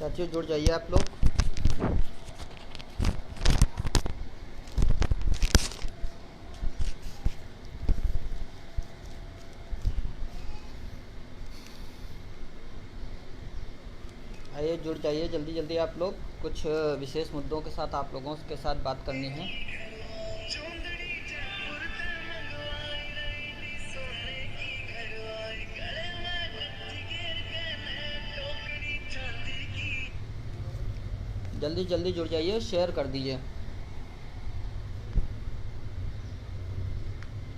साथियों जुड़ जाइए आप लोग। आइए जुड़ जाइए जल्दी जल्दी आप लोग। कुछ विशेष मुद्दों के साथ आप लोगों के साथ बात करनी है। जल्दी जल्दी जुड़ जाइए, शेयर कर दीजिए।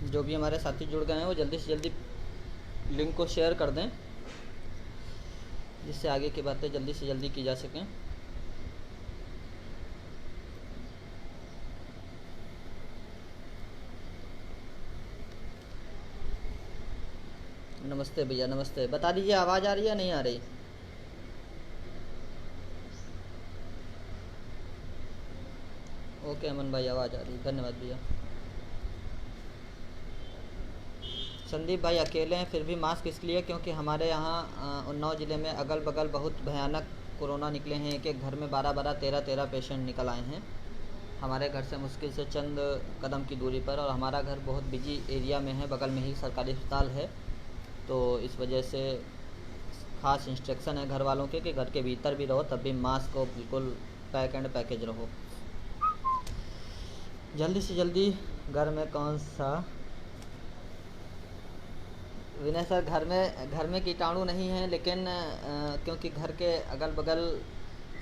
जो भी हमारे साथी जुड़ गए हैं वो जल्दी से जल्दी लिंक को शेयर कर दें, जिससे आगे की बातें जल्दी से जल्दी की जा सकें। नमस्ते भैया, नमस्ते। बता दीजिए आवाज़ आ रही है या नहीं आ रही? ओके अमन भाई, आवाज़ आ रही है, धन्यवाद भैया। संदीप भाई अकेले हैं, फिर भी मास्क इसलिए क्योंकि हमारे यहाँ उन्नाव ज़िले में अगल बगल बहुत भयानक कोरोना निकले हैं। एक एक घर में 12-12, 13-13 पेशेंट निकल आए हैं हमारे घर से मुश्किल से चंद कदम की दूरी पर। और हमारा घर बहुत बिजी एरिया में है, बगल में ही सरकारी अस्पताल है, तो इस वजह से ख़ास इंस्ट्रक्शन है घर वालों के कि घर के भीतर भी रहो तब भी मास्क को बिल्कुल पैक एंड पैकेज रहो। जल्दी से जल्दी। घर में कौन सा? विनय सर, घर में कीटाणु नहीं है, लेकिन क्योंकि घर के अगल बगल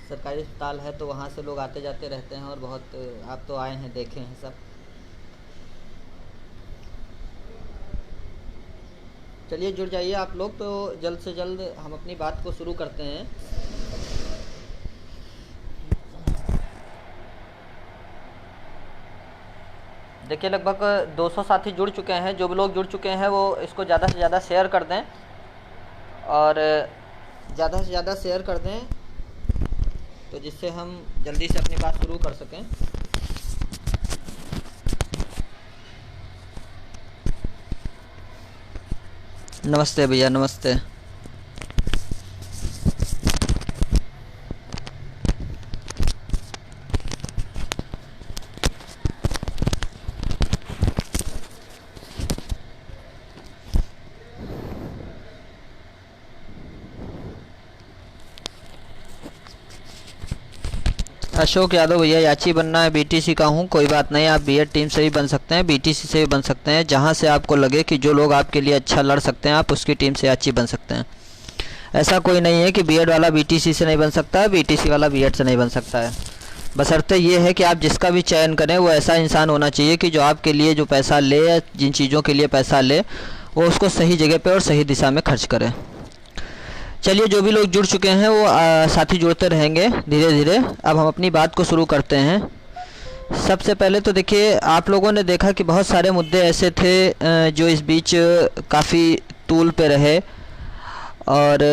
सरकारी अस्पताल है तो वहाँ से लोग आते जाते रहते हैं। और बहुत आप तो आए हैं, देखे हैं सब। चलिए जुड़ जाइए आप लोग, तो जल्द से जल्द हम अपनी बात को शुरू करते हैं। देखिए लगभग 200 साथी जुड़ चुके हैं। जो भी लोग जुड़ चुके हैं वो इसको ज़्यादा से ज़्यादा शेयर कर दें, और ज़्यादा से ज़्यादा शेयर कर दें तो जिससे हम जल्दी से अपनी बात शुरू कर सकें। नमस्ते भैया, नमस्ते। अशोक यादव भैया, याची बनना है, बीटीसी का हूँ। कोई बात नहीं, आप बीएड टीम से भी बन सकते हैं, बीटीसी से भी बन सकते हैं। जहाँ से आपको लगे कि जो लोग आपके लिए अच्छा लड़ सकते हैं आप उसकी टीम से याची बन सकते हैं। ऐसा कोई नहीं है कि बीएड वाला बीटीसी से नहीं बन सकता है, बीटीसी वाला बीएड से नहीं बन सकता है। बशर्ते ये है कि आप जिसका भी चयन करें वो ऐसा इंसान होना चाहिए कि जो आपके लिए जो पैसा ले या जिन चीज़ों के लिए पैसा ले वो उसको सही जगह पे और सही दिशा में खर्च करे। चलिए जो भी लोग जुड़ चुके हैं वो साथी जुड़ते रहेंगे धीरे धीरे। अब हम अपनी बात को शुरू करते हैं। सबसे पहले तो देखिए, आप लोगों ने देखा कि बहुत सारे मुद्दे ऐसे थे जो इस बीच काफ़ी तूल पे रहे, और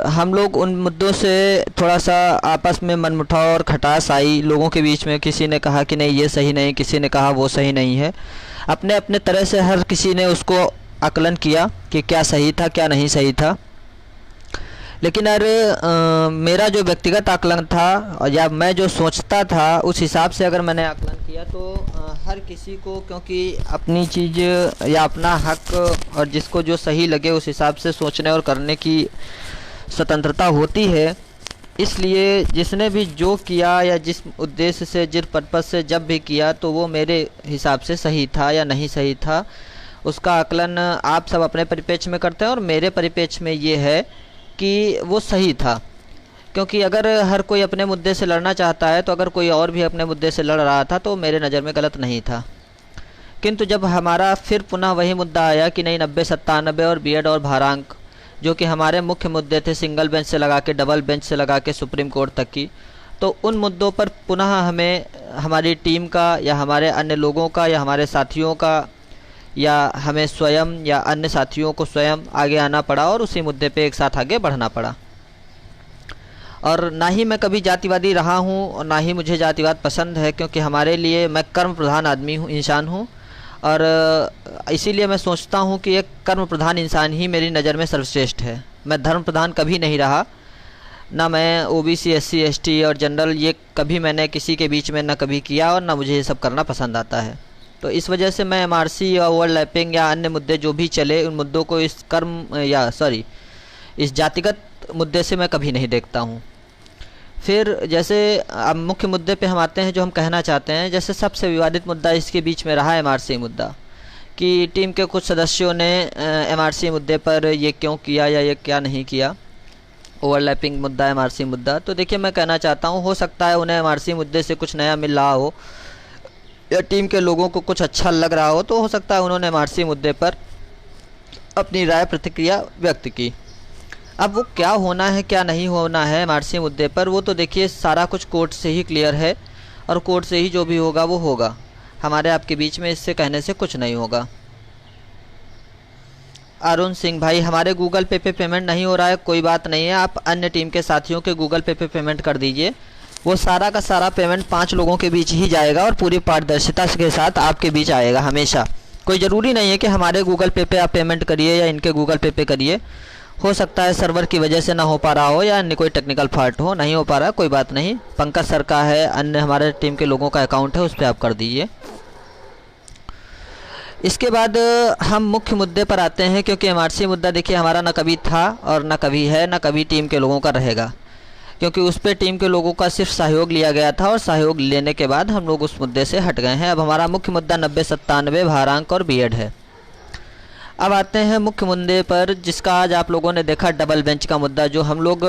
हम लोग उन मुद्दों से थोड़ा सा आपस में मनमुटाव और खटास आई लोगों के बीच में। किसी ने कहा कि नहीं ये सही नहीं, किसी ने कहा वो सही नहीं है। अपने अपने तरह से हर किसी ने उसको आकलन किया कि क्या सही था क्या नहीं सही था। लेकिन यार मेरा जो व्यक्तिगत आकलन था या मैं जो सोचता था उस हिसाब से अगर मैंने आकलन किया तो हर किसी को, क्योंकि अपनी चीज़ या अपना हक और जिसको जो सही लगे उस हिसाब से सोचने और करने की स्वतंत्रता होती है। इसलिए जिसने भी जो किया या जिस उद्देश्य से जिस पर्पज़ से जब भी किया तो वो मेरे हिसाब से सही था या नहीं सही था, उसका आकलन आप सब अपने परिप्रेक्ष्य में करते हैं और मेरे परिप्रेक्ष्य में ये है कि वो सही था। क्योंकि अगर हर कोई अपने मुद्दे से लड़ना चाहता है तो अगर कोई और भी अपने मुद्दे से लड़ रहा था तो मेरे नज़र में गलत नहीं था। किंतु जब हमारा फिर पुनः वही मुद्दा आया कि नहीं 90-97 और बीएड और भारांक, जो कि हमारे मुख्य मुद्दे थे सिंगल बेंच से लगा के डबल बेंच से लगा के सुप्रीम कोर्ट तक की, तो उन मुद्दों पर पुनः हमें हमारी टीम का या हमारे अन्य लोगों का या हमारे साथियों का या हमें स्वयं या अन्य साथियों को स्वयं आगे आना पड़ा और उसी मुद्दे पे एक साथ आगे बढ़ना पड़ा। और ना ही मैं कभी जातिवादी रहा हूँ और ना ही मुझे जातिवाद पसंद है, क्योंकि हमारे लिए मैं कर्म प्रधान आदमी हूँ, इंसान हूँ। और इसीलिए मैं सोचता हूँ कि एक कर्म प्रधान इंसान ही मेरी नज़र में सर्वश्रेष्ठ है। मैं धर्म प्रधान कभी नहीं रहा। ना मैं ओबीसी SC ST और जनरल ये कभी मैंने किसी के बीच में ना कभी किया और ना मुझे ये सब करना पसंद आता है। तो इस वजह से मैं MRC या ओवरलैपिंग या अन्य मुद्दे जो भी चले उन मुद्दों को इस इस जातिगत मुद्दे से मैं कभी नहीं देखता हूँ। फिर जैसे अब मुख्य मुद्दे पे हम आते हैं जो हम कहना चाहते हैं। जैसे सबसे विवादित मुद्दा इसके बीच में रहा MRC मुद्दा, कि टीम के कुछ सदस्यों ने MRC मुद्दे पर ये क्यों किया या ये क्या नहीं किया, ओवरलैपिंग मुद्दा MRC मुद्दा। तो देखिए मैं कहना चाहता हूँ, हो सकता है उन्हें MRC मुद्दे से कुछ नया मिल रहा हो या टीम के लोगों को कुछ अच्छा लग रहा हो, तो हो सकता है उन्होंने MRC मुद्दे पर अपनी राय प्रतिक्रिया व्यक्त की। अब वो क्या होना है क्या नहीं होना है MRC मुद्दे पर, वो तो देखिए सारा कुछ कोर्ट से ही क्लियर है और कोर्ट से ही जो भी होगा वो होगा। हमारे आपके बीच में इससे कहने से कुछ नहीं होगा। अरुण सिंह भाई, हमारे गूगल पे पेमेंट नहीं हो रहा है, कोई बात नहीं है, आप अन्य टीम के साथियों के गूगल पे पेमेंट कर दीजिए। वो सारा का सारा पेमेंट 5 लोगों के बीच ही जाएगा और पूरी पारदर्शिता के साथ आपके बीच आएगा हमेशा। कोई ज़रूरी नहीं है कि हमारे गूगल पे आप पेमेंट करिए या इनके गूगल पे करिए। हो सकता है सर्वर की वजह से ना हो पा रहा हो या अन्य कोई टेक्निकल फॉल्ट हो, नहीं हो पा रहा, कोई बात नहीं। पंकज सर का है, अन्य हमारे टीम के लोगों का अकाउंट है, उस पर आप कर दीजिए। इसके बाद हम मुख्य मुद्दे पर आते हैं, क्योंकि MRC मुद्दा देखिए हमारा ना कभी था और ना कभी है, ना कभी टीम के लोगों का रहेगा, क्योंकि उस पर टीम के लोगों का सिर्फ सहयोग लिया गया था और सहयोग लेने के बाद हम लोग उस मुद्दे से हट गए हैं। अब हमारा मुख्य मुद्दा 90-97 भारांक और बीएड है। अब आते हैं मुख्य मुद्दे पर, जिसका आज आप लोगों ने देखा, डबल बेंच का मुद्दा, जो हम लोग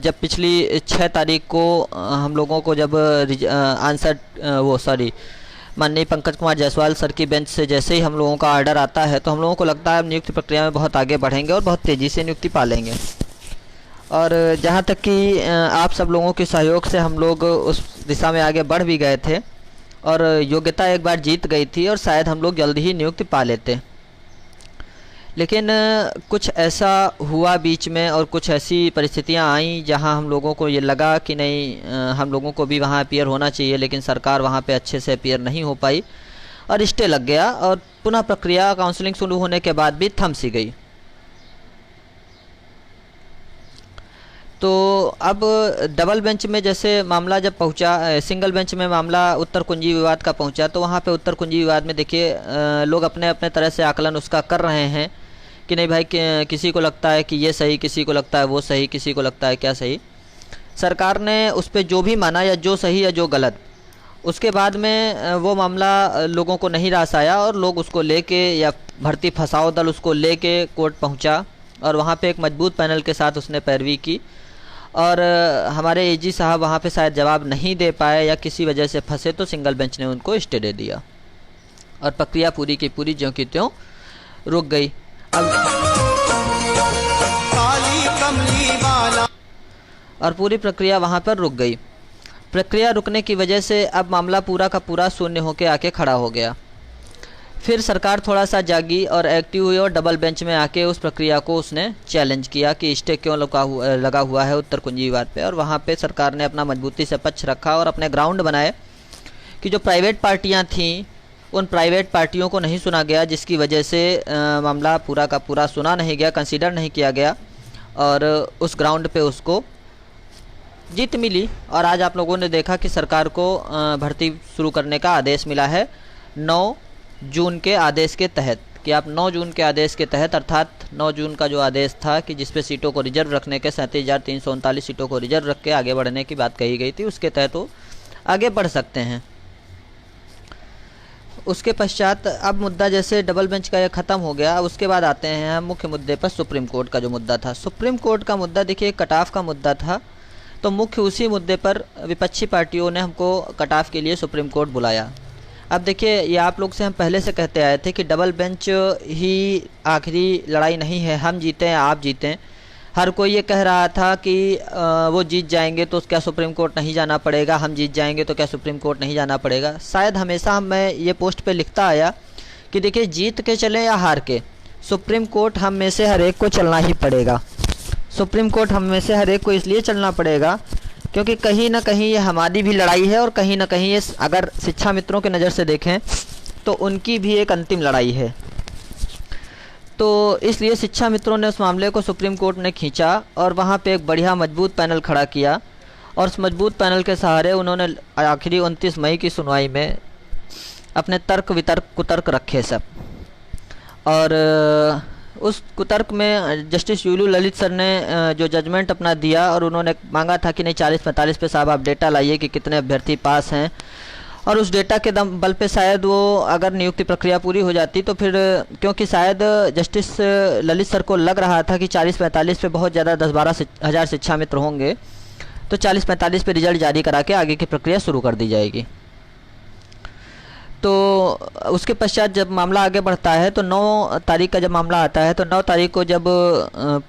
जब पिछली 6 तारीख को हम लोगों को जब माननीय पंकज कुमार जायसवाल सर की बेंच से जैसे ही हम लोगों का ऑर्डर आता है, तो हम लोगों को लगता है नियुक्ति प्रक्रिया में बहुत आगे बढ़ेंगे और बहुत तेज़ी से नियुक्ति पा लेंगे। और जहाँ तक कि आप सब लोगों के सहयोग से हम लोग उस दिशा में आगे बढ़ भी गए थे और योग्यता एक बार जीत गई थी और शायद हम लोग जल्द ही नियुक्ति पा लेते। लेकिन कुछ ऐसा हुआ बीच में और कुछ ऐसी परिस्थितियां आईं जहां हम लोगों को ये लगा कि नहीं, हम लोगों को भी वहां अपीयर होना चाहिए, लेकिन सरकार वहां पे अच्छे से अपीयर नहीं हो पाई और स्टे लग गया और पुनः प्रक्रिया काउंसलिंग शुरू होने के बाद भी थम सी गई। तो अब डबल बेंच में जैसे मामला जब पहुंचा, सिंगल बेंच में मामला उत्तर कुंजी विवाद का पहुंचा, तो वहां पे उत्तर कुंजी विवाद में देखिए लोग अपने अपने तरह से आकलन उसका कर रहे हैं कि नहीं भाई, किसी को लगता है कि ये सही, किसी को लगता है वो सही, किसी को लगता है क्या सही। सरकार ने उस पर जो भी माना, या जो सही या जो गलत, उसके बाद में वो मामला लोगों को नहीं रास आया और लोग उसको लेके, या भर्ती फंसाओ दल उसको लेके कोर्ट पहुंचा और वहाँ पे एक मजबूत पैनल के साथ उसने पैरवी की और हमारे AG साहब वहाँ पे शायद जवाब नहीं दे पाए या किसी वजह से फंसे, तो सिंगल बेंच ने उनको स्टे दे दिया और प्रक्रिया पूरी की पूरी ज्यों की त्यों रुक गई। और पूरी प्रक्रिया वहाँ पर रुक गई। प्रक्रिया रुकने की वजह से अब मामला पूरा का पूरा शून्य होकर आके खड़ा हो गया। फिर सरकार थोड़ा सा जागी और एक्टिव हुई और डबल बेंच में आके उस प्रक्रिया को उसने चैलेंज किया कि स्टे क्यों लगा हुआ है उत्तर कुंजी विवाद पे। और वहाँ पे सरकार ने अपना मजबूती से पक्ष रखा और अपने ग्राउंड बनाए कि जो प्राइवेट पार्टियाँ थीं उन प्राइवेट पार्टियों को नहीं सुना गया, जिसकी वजह से मामला पूरा का पूरा सुना नहीं गया, कंसीडर नहीं किया गया और उस ग्राउंड पे उसको जीत मिली। और आज आप लोगों ने देखा कि सरकार को भर्ती शुरू करने का आदेश मिला है 9 जून के आदेश के तहत, कि आप 9 जून के आदेश के तहत, अर्थात 9 जून का जो आदेश था कि जिसपे सीटों को रिजर्व रखने के 37,339 सीटों को रिजर्व रख के आगे बढ़ने की बात कही गई थी, उसके तहत वो आगे बढ़ सकते हैं। उसके पश्चात अब मुद्दा जैसे डबल बेंच का ये ख़त्म हो गया, उसके बाद आते हैं हम मुख्य मुद्दे पर, सुप्रीम कोर्ट का जो मुद्दा था। सुप्रीम कोर्ट का मुद्दा देखिए कट ऑफ का मुद्दा था, तो मुख्य उसी मुद्दे पर विपक्षी पार्टियों ने हमको कट ऑफ के लिए सुप्रीम कोर्ट बुलाया। अब देखिए ये आप लोग से हम पहले से कहते आए थे कि डबल बेंच ही आखिरी लड़ाई नहीं है, हम जीतें या आप जीतें। हर कोई ये कह रहा था कि वो जीत जाएंगे तो क्या सुप्रीम कोर्ट नहीं जाना पड़ेगा, हम जीत जाएंगे तो क्या सुप्रीम कोर्ट नहीं जाना पड़ेगा। शायद हमेशा मैं ये पोस्ट पे लिखता आया कि देखिए जीत के चलें या हार के, सुप्रीम कोर्ट हम में से हर एक को चलना ही पड़ेगा। सुप्रीम कोर्ट हम में से हर एक को इसलिए चलना पड़ेगा क्योंकि कहीं ना कहीं ये हमारी भी लड़ाई है और कहीं ना कहीं ये, अगर शिक्षा मित्रों की नज़र से देखें तो उनकी भी एक अंतिम लड़ाई है। तो इसलिए शिक्षा मित्रों ने उस मामले को सुप्रीम कोर्ट ने खींचा और वहाँ पे एक बढ़िया मजबूत पैनल खड़ा किया और उस मजबूत पैनल के सहारे उन्होंने आखिरी 29 मई की सुनवाई में अपने तर्क वितर्क कुतर्क रखे सब। और उस कुतर्क में जस्टिस यूयू ललित सर ने जो जजमेंट अपना दिया और उन्होंने मांगा था कि नहीं 40-45 पे साहब आप डेटा लाइए कि कितने अभ्यर्थी पास हैं, और उस डेटा के दम बल पे शायद वो अगर नियुक्ति प्रक्रिया पूरी हो जाती तो फिर, क्योंकि शायद जस्टिस ललित सर को लग रहा था कि 40-45 पे बहुत ज़्यादा 10-12 हज़ार शिक्षा मित्र होंगे, तो 40-45 पे रिजल्ट जारी करा के आगे की प्रक्रिया शुरू कर दी जाएगी। तो उसके पश्चात जब मामला आगे बढ़ता है तो 9 तारीख का जब मामला आता है तो 9 तारीख को जब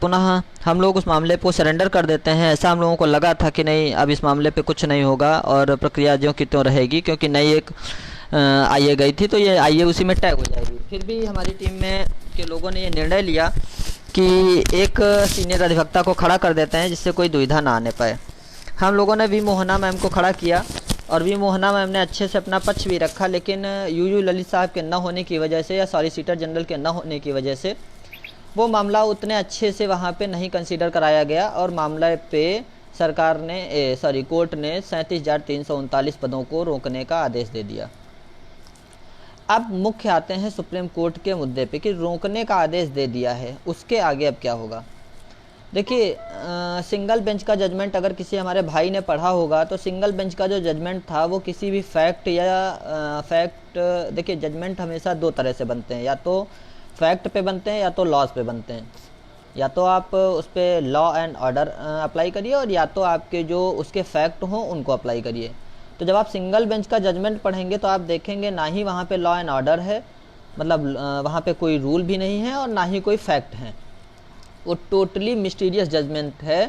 पुनः हम लोग उस मामले को सरेंडर कर देते हैं, ऐसा हम लोगों को लगा था कि नहीं अब इस मामले पे कुछ नहीं होगा और प्रक्रिया ज्यों की त्यों रहेगी, क्योंकि नई एक आईए गई थी तो ये आईए उसी में टैग हो जाएगी। फिर भी हमारी टीम में के लोगों ने ये निर्णय लिया कि एक सीनियर अधिवक्ता को खड़ा कर देते हैं जिससे कोई दुविधा ना आने पाए। हम लोगों ने वी मोहना मैम को खड़ा किया और वी मोहना मैम ने अच्छे से अपना पक्ष भी रखा, लेकिन यूयू ललित साहब के न होने की वजह से या सॉलिसिटर जनरल के न होने की वजह से वो मामला उतने अच्छे से वहाँ पे नहीं कंसीडर कराया गया और मामले पे सरकार ने कोर्ट ने 37,339 पदों को रोकने का आदेश दे दिया। अब मुख्य आते हैं सुप्रीम कोर्ट के मुद्दे पे कि रोकने का आदेश दे दिया है, उसके आगे अब क्या होगा। देखिए सिंगल बेंच का जजमेंट अगर किसी हमारे भाई ने पढ़ा होगा तो सिंगल बेंच का जो जजमेंट था वो किसी भी फैक्ट या देखिए जजमेंट हमेशा 2 तरह से बनते हैं, या तो फैक्ट पे बनते हैं या तो लॉज पे बनते हैं। या तो आप उस पर लॉ एंड ऑर्डर अप्लाई करिए और या तो आपके जो उसके फैक्ट हों उनको अप्लाई करिए। तो जब आप सिंगल बेंच का जजमेंट पढ़ेंगे तो आप देखेंगे ना ही वहाँ पे लॉ एंड ऑर्डर है, मतलब वहाँ पे कोई रूल भी नहीं है और ना ही कोई फैक्ट है। वो टोटली मिस्टीरियस जजमेंट है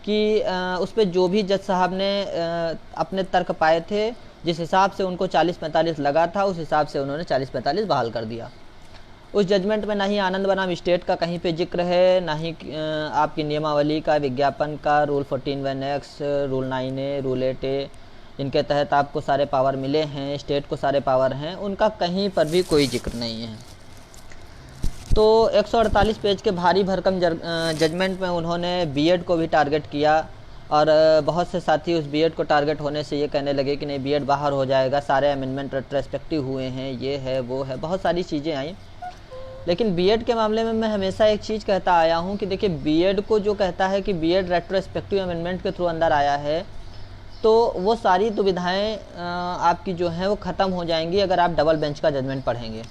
कि उस पर जो भी जज साहब ने अपने तर्क पाए थे, जिस हिसाब से उनको 40-45 लगा था उस हिसाब से उन्होंने 40-45 बहाल कर दिया। उस जजमेंट में ना ही आनंद बनाम स्टेट का कहीं पे जिक्र है, ना ही आपकी नियमावली का, विज्ञापन का, rule 14(1)(x), rule 9(a), rule 8(a), जिनके तहत आपको सारे पावर मिले हैं, स्टेट को सारे पावर हैं, उनका कहीं पर भी कोई जिक्र नहीं है। तो 148 पेज के भारी भरकम जजमेंट में उन्होंने बीएड को भी टारगेट किया और बहुत से साथी उस बीएड को टारगेट होने से ये कहने लगे कि नहीं बीएड बाहर हो जाएगा, सारे अमेंडमेंट रेट्रोस्पेक्टिव हुए हैं, ये है वो है, बहुत सारी चीज़ें आई। लेकिन बीएड के मामले में मैं हमेशा एक चीज़ कहता आया हूँ कि देखिए बीएड को जो कहता है कि बीएड रेट्रोस्पेक्टिव अमेंडमेंट के थ्रू अंदर आया है, तो वो सारी दुविधाएँ आपकी जो हैं वो ख़त्म हो जाएंगी अगर आप डबल बेंच का जजमेंट पढ़ेंगे।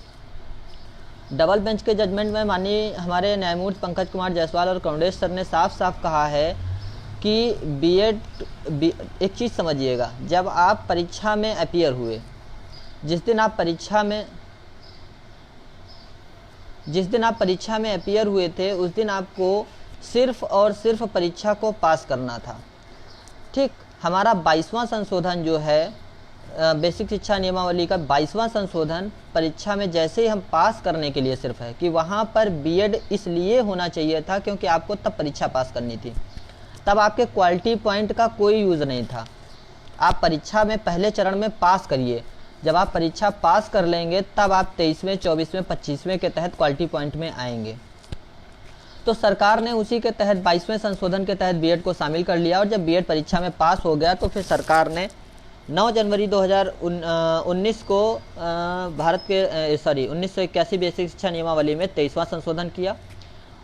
डबल बेंच के जजमेंट में माननीय हमारे न्यायमूर्ति पंकज कुमार जायसवाल और कौंडेश सर ने साफ साफ कहा है कि बीएड एक चीज़ समझिएगा, जब आप परीक्षा में अपीयर हुए, जिस दिन आप परीक्षा में अपीयर हुए थे उस दिन आपको सिर्फ और सिर्फ परीक्षा को पास करना था। ठीक, हमारा 22वां संशोधन जो है बेसिक शिक्षा नियमावली का 22वां संशोधन परीक्षा में जैसे ही हम पास करने के लिए सिर्फ है कि वहाँ पर बीएड इसलिए होना चाहिए था क्योंकि आपको तब परीक्षा पास करनी थी, तब आपके क्वालिटी पॉइंट का कोई यूज़ नहीं था। आप परीक्षा में पहले चरण में पास करिए, जब आप परीक्षा पास कर लेंगे तब आप 23वें, 24वें, 25वें के तहत क्वालिटी पॉइंट में आएंगे। तो सरकार ने उसी के तहत 22वें संशोधन के तहत बीएड को शामिल कर लिया और जब बीएड परीक्षा में पास हो गया तो फिर सरकार ने 9 जनवरी 2019 को भारत के 1981 बेसिक शिक्षा नियमावली में 23वां संशोधन किया।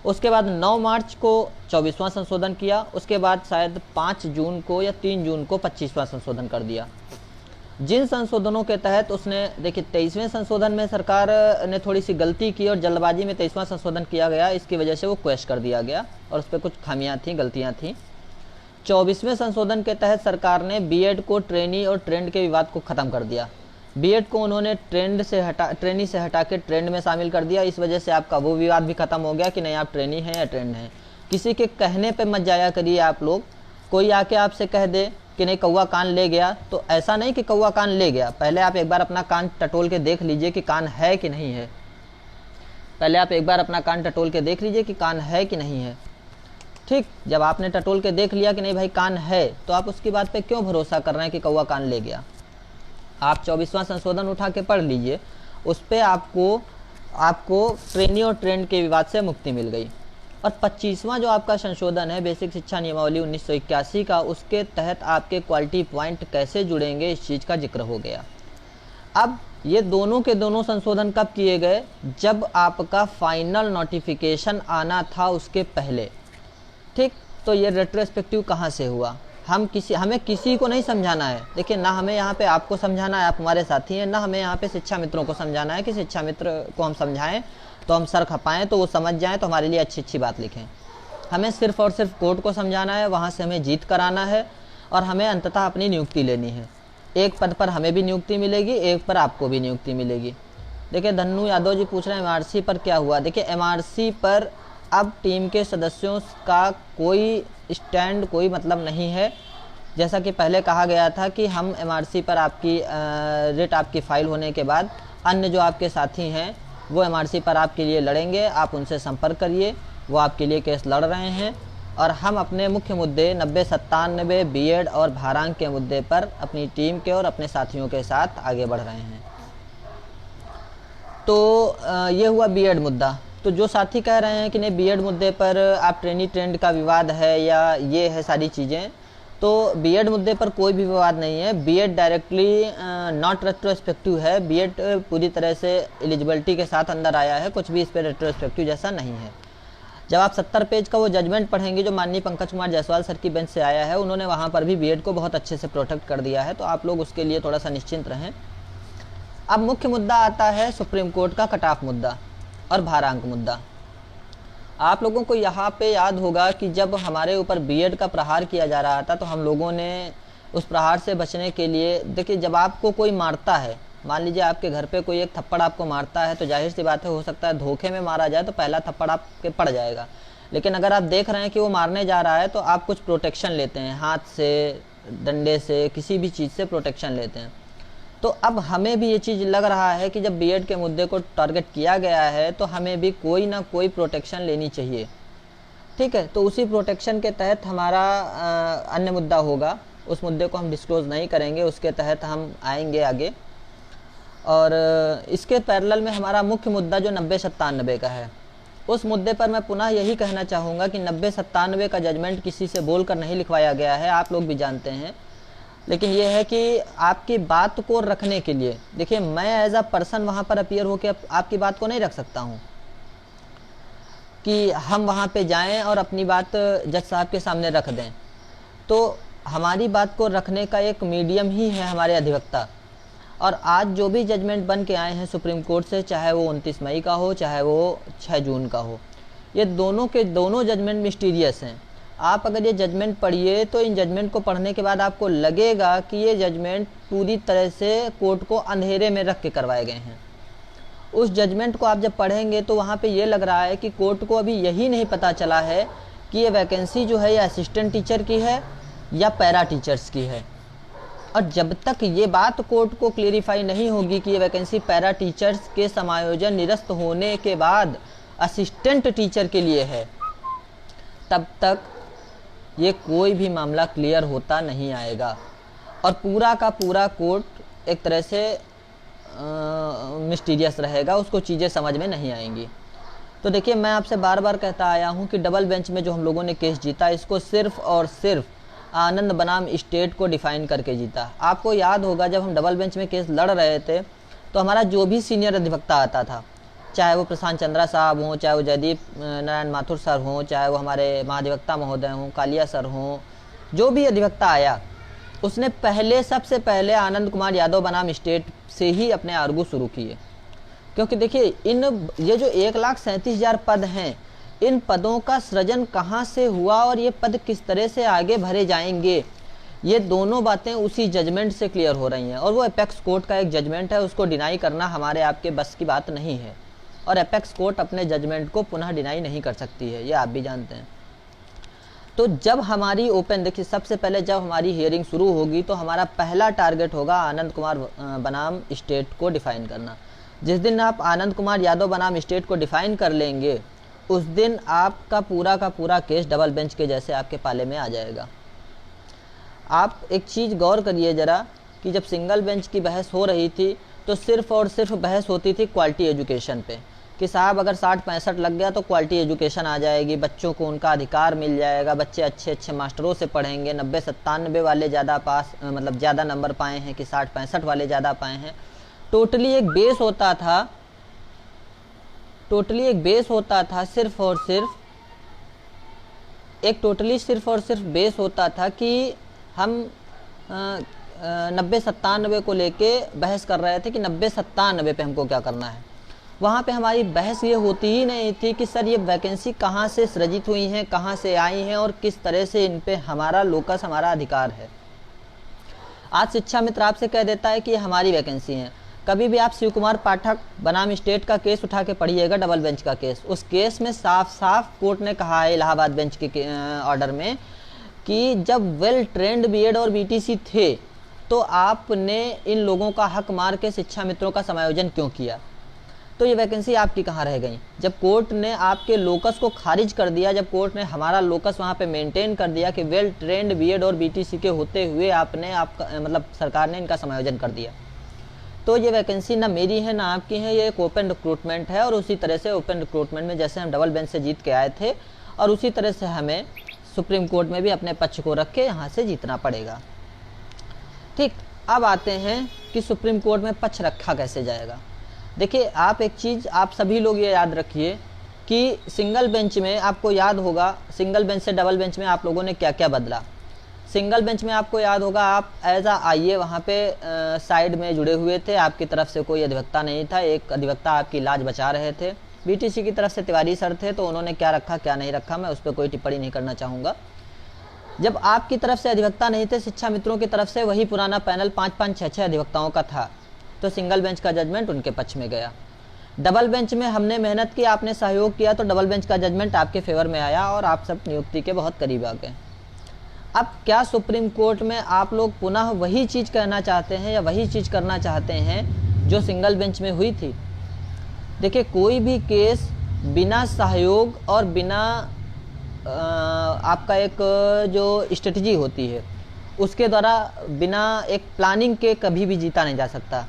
उसके बाद 9 मार्च को 24वां संशोधन किया। उसके बाद शायद 5 जून को या 3 जून को 25वां संशोधन कर दिया। जिन संशोधनों के तहत उसने देखिए 23वें संशोधन में सरकार ने थोड़ी सी गलती की और जल्दबाजी में 23वां संशोधन किया गया, इसकी वजह से वो क्वेश्चन कर दिया गया और उस पर कुछ खामियां थी, गलतियां थी। 24वें संशोधन के तहत सरकार ने बीएड को ट्रेनी और ट्रेंड के विवाद को ख़त्म कर दिया। बीएड को उन्होंने ट्रेनी से हटा के ट्रेंड में शामिल कर दिया। इस वजह से आपका वो विवाद भी ख़त्म हो गया कि नहीं आप ट्रेनी हैं या ट्रेंड हैं। किसी के कहने पे मत जाया करिए आप लोग। कोई आके आपसे कह दे कि नहीं कौवा कान ले गया, तो ऐसा नहीं कि कौवा कान ले गया, पहले आप एक बार अपना कान टटोल के देख लीजिए कि कान है कि नहीं है। पहले आप एक बार अपना कान टटोल के देख लीजिए कि कान है कि नहीं है। ठीक, जब आपने टटोल के देख लिया कि नहीं भाई कान है, तो आप उसकी बात पे क्यों भरोसा कर रहे हैं कि कौवा कान ले गया। आप 24वां संशोधन उठा के पढ़ लीजिए, उस पर आपको आपको ट्रेनी और ट्रेंड के विवाद से मुक्ति मिल गई। और 25वां जो आपका संशोधन है बेसिक शिक्षा नियमावली 1981 का, उसके तहत आपके क्वालिटी पॉइंट कैसे जुड़ेंगे इस चीज़ का जिक्र हो गया। अब ये दोनों के दोनों संशोधन कब किए गए? जब आपका फाइनल नोटिफिकेशन आना था उसके पहले। ठीक, तो ये रेट्रोस्पेक्टिव कहाँ से हुआ? हमें किसी को नहीं समझाना है। देखिए, ना हमें यहाँ पे आपको समझाना है, आप हमारे साथी हैं, ना हमें यहाँ पे शिक्षा मित्रों को समझाना है कि शिक्षा मित्र को हम समझाएं तो हम सर खपाएं तो वो समझ जाएं तो हमारे लिए अच्छी अच्छी बात लिखें। हमें सिर्फ और सिर्फ कोर्ट को समझाना है, वहाँ से हमें जीत कराना है और हमें अंततः अपनी नियुक्ति लेनी है। एक पद पर हमें भी नियुक्ति मिलेगी, एक पर आपको भी नियुक्ति मिलेगी। देखिए, धन्नू यादव जी पूछ रहे हैं एमआरसी पर क्या हुआ। देखिए, एमआरसी पर अब टीम के सदस्यों का कोई स्टैंड, कोई मतलब नहीं है। जैसा कि पहले कहा गया था कि हम एमआरसी पर आपकी रिट आपकी फाइल होने के बाद अन्य जो आपके साथी हैं वो एमआरसी पर आपके लिए लड़ेंगे, आप उनसे संपर्क करिए, वो आपके लिए केस लड़ रहे हैं। और हम अपने मुख्य मुद्दे 90-97 बीएड और भारांक के मुद्दे पर अपनी टीम के और अपने साथियों के साथ आगे बढ़ रहे हैं। तो ये हुआ बीएड मुद्दा। तो जो साथी कह रहे हैं कि नहीं बीएड मुद्दे पर आप ट्रेनी ट्रेंड का विवाद है या ये है सारी चीज़ें, तो बीएड मुद्दे पर कोई भी विवाद नहीं है। बीएड डायरेक्टली नॉट रेट्रोस्पेक्टिव है। बीएड पूरी तरह से एलिजिबिलिटी के साथ अंदर आया है, कुछ भी इस पर रेट्रोस्पेक्टिव जैसा नहीं है। जब आप 70 पेज का वो जजमेंट पढ़ेंगे जो माननीय पंकज कुमार जायसवाल सर की बेंच से आया है, उन्होंने वहाँ पर भी बीएड को बहुत अच्छे से प्रोटेक्ट कर दिया है, तो आप लोग उसके लिए थोड़ा सा निश्चिंत रहें। अब मुख्य मुद्दा आता है सुप्रीम कोर्ट का कट ऑफ मुद्दा और भारांक मुद्दा। आप लोगों को यहाँ पे याद होगा कि जब हमारे ऊपर बीएड का प्रहार किया जा रहा था तो हम लोगों ने उस प्रहार से बचने के लिए, देखिए, जब आपको कोई मारता है, मान लीजिए आपके घर पे कोई एक थप्पड़ आपको मारता है, तो जाहिर सी बात है हो सकता है धोखे में मारा जाए तो पहला थप्पड़ आपके पड़ जाएगा। लेकिन अगर आप देख रहे हैं कि वो मारने जा रहा है तो आप कुछ प्रोटेक्शन लेते हैं, हाथ से, डंडे से, किसी भी चीज़ से प्रोटेक्शन लेते हैं। तो अब हमें भी ये चीज़ लग रहा है कि जब बीएड के मुद्दे को टारगेट किया गया है तो हमें भी कोई ना कोई प्रोटेक्शन लेनी चाहिए। ठीक है, तो उसी प्रोटेक्शन के तहत हमारा अन्य मुद्दा होगा, उस मुद्दे को हम डिस्क्लोज नहीं करेंगे, उसके तहत हम आएंगे आगे। और इसके पैरेलल में हमारा मुख्य मुद्दा जो 90-97 का है, उस मुद्दे पर मैं पुनः यही कहना चाहूँगा कि 90-97 का जजमेंट किसी से बोलकर नहीं लिखवाया गया है, आप लोग भी जानते हैं। लेकिन ये है कि आपकी बात को रखने के लिए, देखिए, मैं एज अ पर्सन वहाँ पर अपीयर होकर आपकी बात को नहीं रख सकता हूँ कि हम वहाँ पे जाएं और अपनी बात जज साहब के सामने रख दें। तो हमारी बात को रखने का एक मीडियम ही है हमारे अधिवक्ता। और आज जो भी जजमेंट बन के आए हैं सुप्रीम कोर्ट से, चाहे वो 29 मई का हो, चाहे वो 6 जून का हो, ये दोनों के दोनों जजमेंट मिस्टीरियस हैं। आप अगर ये जजमेंट पढ़िए तो इन जजमेंट को पढ़ने के बाद आपको लगेगा कि ये जजमेंट पूरी तरह से कोर्ट को अंधेरे में रख के करवाए गए हैं। उस जजमेंट को आप जब पढ़ेंगे तो वहाँ पे ये लग रहा है कि कोर्ट को अभी यही नहीं पता चला है कि ये वैकेंसी जो है ये असिस्टेंट टीचर की है या पैरा टीचर्स की है। और जब तक ये बात कोर्ट को क्लेरिफाई नहीं होगी कि ये वैकेंसी पैरा टीचर्स के समायोजन निरस्त होने के बाद असिस्टेंट टीचर के लिए है, तब तक ये कोई भी मामला क्लियर होता नहीं आएगा और पूरा का पूरा कोर्ट एक तरह से मिस्टीरियस रहेगा, उसको चीज़ें समझ में नहीं आएंगी। तो देखिए, मैं आपसे बार बार कहता आया हूँ कि डबल बेंच में जो हम लोगों ने केस जीता, इसको सिर्फ और सिर्फ आनंद बनाम स्टेट को डिफाइन करके जीता। आपको याद होगा जब हम डबल बेंच में केस लड़ रहे थे तो हमारा जो भी सीनियर अधिवक्ता आता था, चाहे वो प्रशांत चंद्रा साहब हों, चाहे वो जयदीप नारायण माथुर सर हों, चाहे वो हमारे महाधिवक्ता महोदय हों, कालिया सर हों, जो भी अधिवक्ता आया उसने सबसे पहले आनंद कुमार यादव बनाम स्टेट से ही अपने आर्गू शुरू किए। क्योंकि देखिए, ये जो 1,37,000 पद हैं, इन पदों का सृजन कहाँ से हुआ और ये पद किस तरह से आगे भरे जाएंगे, ये दोनों बातें उसी जजमेंट से क्लियर हो रही हैं। और वो एपेक्स कोर्ट का एक जजमेंट है, उसको डिनाई करना हमारे आपके बस की बात नहीं है। और एपेक्स कोर्ट अपने जजमेंट को पुनः डिनाई नहीं कर सकती है, ये आप भी जानते हैं। तो जब हमारी देखिए, सबसे पहले जब हमारी हियरिंग शुरू होगी तो हमारा पहला टारगेट होगा आनंद कुमार बनाम स्टेट को डिफाइन करना। जिस दिन आप आनंद कुमार यादव बनाम स्टेट को डिफाइन कर लेंगे, उस दिन आपका पूरा का पूरा केस डबल बेंच के जैसे आपके पाले में आ जाएगा। आप एक चीज़ गौर करिए ज़रा कि जब सिंगल बेंच की बहस हो रही थी तो सिर्फ और सिर्फ बहस होती थी क्वालिटी एजुकेशन पे कि साहब अगर 60-65 लग गया तो क्वालिटी एजुकेशन आ जाएगी, बच्चों को उनका अधिकार मिल जाएगा, बच्चे अच्छे अच्छे मास्टरों से पढ़ेंगे। 90-97 वाले ज़्यादा पास मतलब ज़्यादा नंबर पाए हैं कि 60-65 वाले ज़्यादा पाए हैं। टोटली एक बेस होता था सिर्फ और सिर्फ बेस होता था कि हम 90-97 को लेके बहस कर रहे थे कि 90-97 पे हमको क्या करना है। वहाँ पे हमारी बहस ये होती ही नहीं थी कि सर ये वैकेंसी कहाँ से सृजित हुई हैं, कहाँ से आई हैं और किस तरह से इन पे हमारा लोकस, हमारा अधिकार है। आज शिक्षा मित्र आपसे कह देता है कि ये हमारी वैकेंसी है। कभी भी आप शिव कुमार पाठक बनाम स्टेट का केस उठा के पढ़िएगा, डबल बेंच का केस। उस केस में साफ साफ कोर्ट ने कहा है इलाहाबाद बेंच के ऑर्डर में कि जब वेल ट्रेंड बीएड और बीटीसी थे तो आपने इन लोगों का हक मार के शिक्षा मित्रों का समायोजन क्यों किया। तो ये वैकेंसी आपकी कहाँ रह गई जब कोर्ट ने आपके लोकस को खारिज कर दिया, जब कोर्ट ने हमारा लोकस वहाँ पे मेंटेन कर दिया कि वेल ट्रेंड बीएड और बीटीसी के होते हुए आपने मतलब सरकार ने इनका समायोजन कर दिया। तो ये वैकेंसी ना मेरी है ना आपकी है, ये एक ओपन रिक्रूटमेंट है। और उसी तरह से ओपन रिक्रूटमेंट में जैसे हम डबल बेंच से जीत के आए थे और उसी तरह से हमें सुप्रीम कोर्ट में भी अपने पक्ष को रख के यहाँ से जीतना पड़ेगा। ठीक, अब आते हैं कि सुप्रीम कोर्ट में पक्ष रखा कैसे जाएगा। देखिए, आप एक चीज़ आप सभी लोग ये याद रखिए कि सिंगल बेंच में आपको याद होगा, सिंगल बेंच से डबल बेंच में आप लोगों ने क्या क्या बदला। सिंगल बेंच में आपको याद होगा आप एज आ आईए वहाँ पे साइड में जुड़े हुए थे, आपकी तरफ से कोई अधिवक्ता नहीं था, एक अधिवक्ता आपकी लाज बचा रहे थे। बीटीसी की तरफ से तिवारी सर थे, तो उन्होंने क्या रखा क्या नहीं रखा मैं उस पर कोई टिप्पणी नहीं करना चाहूँगा। जब आपकी तरफ से अधिवक्ता नहीं थे, शिक्षा मित्रों की तरफ से वही पुराना पैनल 5-5, 6-6 अधिवक्ताओं का था, तो सिंगल बेंच का जजमेंट उनके पक्ष में गया। डबल बेंच में हमने मेहनत की, आपने सहयोग किया, तो डबल बेंच का जजमेंट आपके फेवर में आया और आप सब नियुक्ति के बहुत करीब आ गए। अब क्या सुप्रीम कोर्ट में आप लोग पुनः वही चीज़ कहना चाहते हैं या वही चीज़ करना चाहते हैं जो सिंगल बेंच में हुई थी। देखिए, कोई भी केस बिना सहयोग और बिना आपका एक जो स्ट्रेटजी होती है उसके द्वारा, बिना एक प्लानिंग के कभी भी जीता नहीं जा सकता।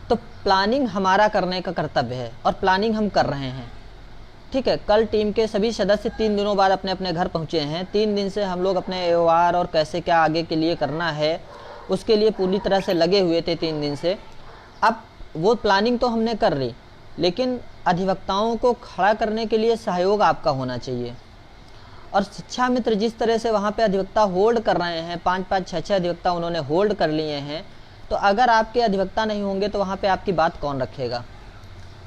तो प्लानिंग हमारा करने का कर्तव्य है और प्लानिंग हम कर रहे हैं। ठीक है, कल टीम के सभी सदस्य 3 दिनों बाद अपने अपने घर पहुंचे हैं। 3 दिन से हम लोग अपने AOR और कैसे क्या आगे के लिए करना है उसके लिए पूरी तरह से लगे हुए थे 3 दिन से। अब वो प्लानिंग तो हमने कर ली, लेकिन अधिवक्ताओं को खड़ा करने के लिए सहयोग आपका होना चाहिए। और शिक्षा मित्र जिस तरह से वहाँ पे अधिवक्ता होल्ड कर रहे हैं, 5-5, 6-6 अधिवक्ता उन्होंने होल्ड कर लिए हैं, तो अगर आपके अधिवक्ता नहीं होंगे तो वहाँ पे आपकी बात कौन रखेगा।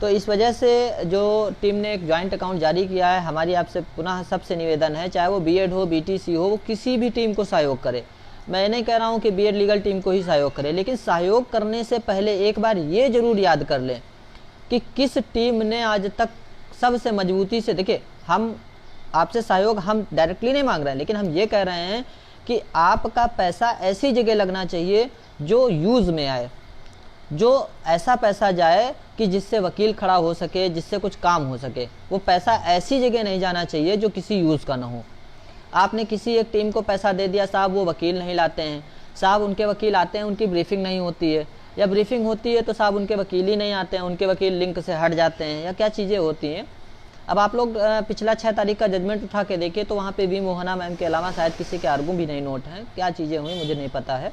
तो इस वजह से जो टीम ने एक जॉइंट अकाउंट जारी किया है, हमारी आपसे पुनः सबसे निवेदन है, चाहे वो बीएड हो, बीटीसी हो, वो किसी भी टीम को सहयोग करे। मैं नहीं कह रहा हूँ कि बीएड लीगल टीम को ही सहयोग करे, लेकिन सहयोग करने से पहले एक बार ये ज़रूर याद कर लें कि किस टीम ने आज तक सबसे मजबूती से, देखिए हम आपसे सहयोग हम डायरेक्टली नहीं मांग रहे हैं, लेकिन हम ये कह रहे हैं कि आपका पैसा ऐसी जगह लगना चाहिए जो यूज़ में आए, जो ऐसा पैसा जाए कि जिससे वकील खड़ा हो सके, जिससे कुछ काम हो सके। वो पैसा ऐसी जगह नहीं जाना चाहिए जो किसी यूज़ का ना हो। आपने किसी एक टीम को पैसा दे दिया, साहब वो वकील नहीं लाते हैं, साहब उनके वकील आते हैं उनकी ब्रीफिंग नहीं होती है, या ब्रीफिंग होती है तो साहब उनके वकील ही नहीं आते हैं, उनके वकील लिंक से हट जाते हैं, या क्या चीज़ें होती हैं। अब आप लोग पिछला 6 तारीख का जजमेंट उठा के देखिए तो वहाँ पे वी मोहना मैम के अलावा शायद किसी के आर्गू भी नहीं नोट हैं, क्या चीज़ें हुई मुझे नहीं पता है।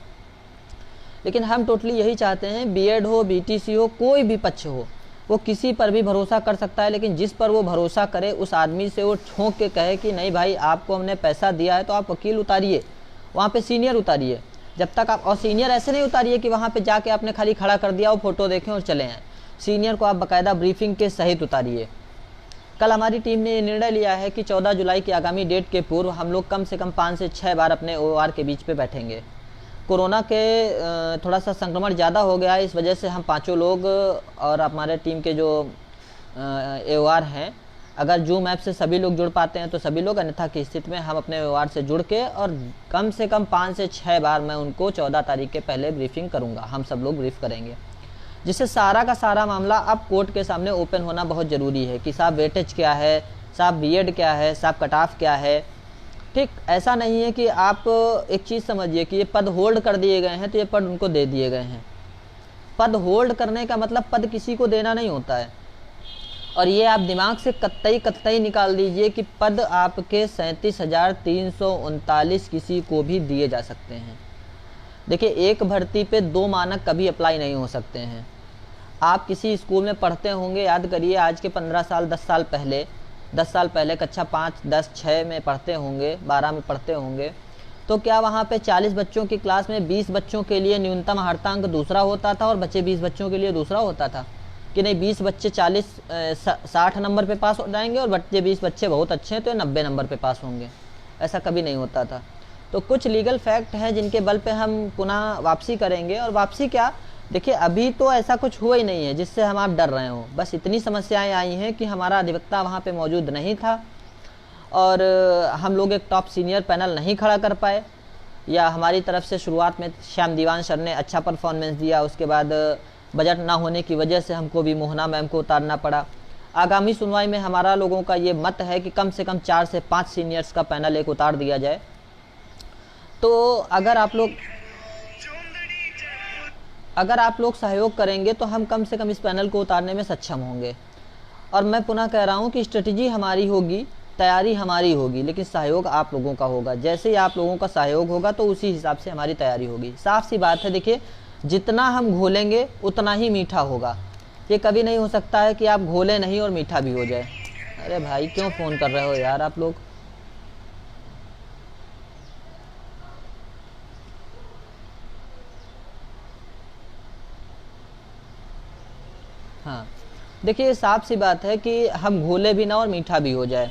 लेकिन हम टोटली यही चाहते हैं, बीएड हो, बीटीसी हो, कोई भी पक्ष हो, वो किसी पर भी भरोसा कर सकता है, लेकिन जिस पर वो भरोसा करे उस आदमी से वो ठोंक के कहे कि नहीं भाई आपको हमने पैसा दिया है तो आप वकील उतारिए, वहाँ पे सीनियर उतारिए। जब तक आप, और सीनियर ऐसे नहीं उतारिए कि वहाँ पे जाके आपने खाली खड़ा कर दिया, वो फोटो देखें और चले आएँ। सीनियर को आप बाकायदा ब्रीफिंग के सहित उतारिए। कल हमारी टीम ने ये निर्णय लिया है कि 14 जुलाई की आगामी डेट के पूर्व हम लोग कम से कम 5 से 6 बार अपने OR के बीच पे बैठेंगे। कोरोना के थोड़ा सा संक्रमण ज़्यादा हो गया है, इस वजह से हम 5 लोग और हमारे टीम के जो AOR हैं, अगर जूम ऐप से सभी लोग जुड़ पाते हैं तो सभी लोग, अन्यथा की स्थिति में हम अपने AOR से जुड़ के और कम से कम 5 से 6 बार मैं उनको 14 तारीख के पहले ब्रीफिंग करूँगा। हम सब लोग ब्रीफ करेंगे, जिससे सारा का सारा मामला अब कोर्ट के सामने ओपन होना बहुत ज़रूरी है कि साहब वेटेज क्या है, साहब बीएड क्या है, साहब कट ऑफ क्या है। ठीक, ऐसा नहीं है कि आप एक चीज़ समझिए कि ये पद होल्ड कर दिए गए हैं तो ये पद उनको दे दिए गए हैं। पद होल्ड करने का मतलब पद किसी को देना नहीं होता है। और ये आप दिमाग से कतई कतई निकाल दीजिए कि पद आपके 37,339 किसी को भी दिए जा सकते हैं। देखिए, एक भर्ती पे 2 मानक कभी अप्लाई नहीं हो सकते हैं। आप किसी स्कूल में पढ़ते होंगे, याद करिए आज के 15 साल 10 साल पहले कक्षा 5, 10, 6 में पढ़ते होंगे, 12 में पढ़ते होंगे, तो क्या वहाँ पे 40 बच्चों की क्लास में 20 बच्चों के लिए न्यूनतम अर्हतांक दूसरा होता था और बचे 20 बच्चों के लिए दूसरा होता था? कि नहीं, 20 बच्चे 60 नंबर पे पास हो जाएंगे और बच्चे 20 बच्चे बहुत अच्छे हैं तो 90 नंबर पे पास होंगे? ऐसा कभी नहीं होता था। तो कुछ लीगल फैक्ट हैं जिनके बल पे हम पुनः वापसी करेंगे। और वापसी क्या, देखिए अभी तो ऐसा कुछ हुआ ही नहीं है जिससे हम आप डर रहे हो। बस इतनी समस्याएं आई हैं कि हमारा अधिवक्ता वहाँ पे मौजूद नहीं था और हम लोग एक टॉप सीनियर पैनल नहीं खड़ा कर पाए, या हमारी तरफ से शुरुआत में श्याम दीवान सर ने अच्छा परफॉर्मेंस दिया, उसके बाद बजट ना होने की वजह से हमको भी मोहना मैम को उतारना पड़ा। आगामी सुनवाई में हमारा लोगों का ये मत है कि कम से कम 4 से 5 सीनियर्स का पैनल एक उतार दिया जाए। तो अगर आप लोग सहयोग करेंगे तो हम कम से कम इस पैनल को उतारने में सक्षम होंगे। और मैं पुनः कह रहा हूँ कि स्ट्रेटजी हमारी होगी, तैयारी हमारी होगी, लेकिन सहयोग आप लोगों का होगा। जैसे ही आप लोगों का सहयोग होगा तो उसी हिसाब से हमारी तैयारी होगी। साफ सी बात है, देखिए जितना हम घोलेंगे उतना ही मीठा होगा। ये कभी नहीं हो सकता है कि आप घोलें नहीं और मीठा भी हो जाए। अरे भाई क्यों फ़ोन कर रहे हो यार आप लोग? हाँ, देखिए साफ सी बात है कि हम घोले भी ना और मीठा भी हो जाए।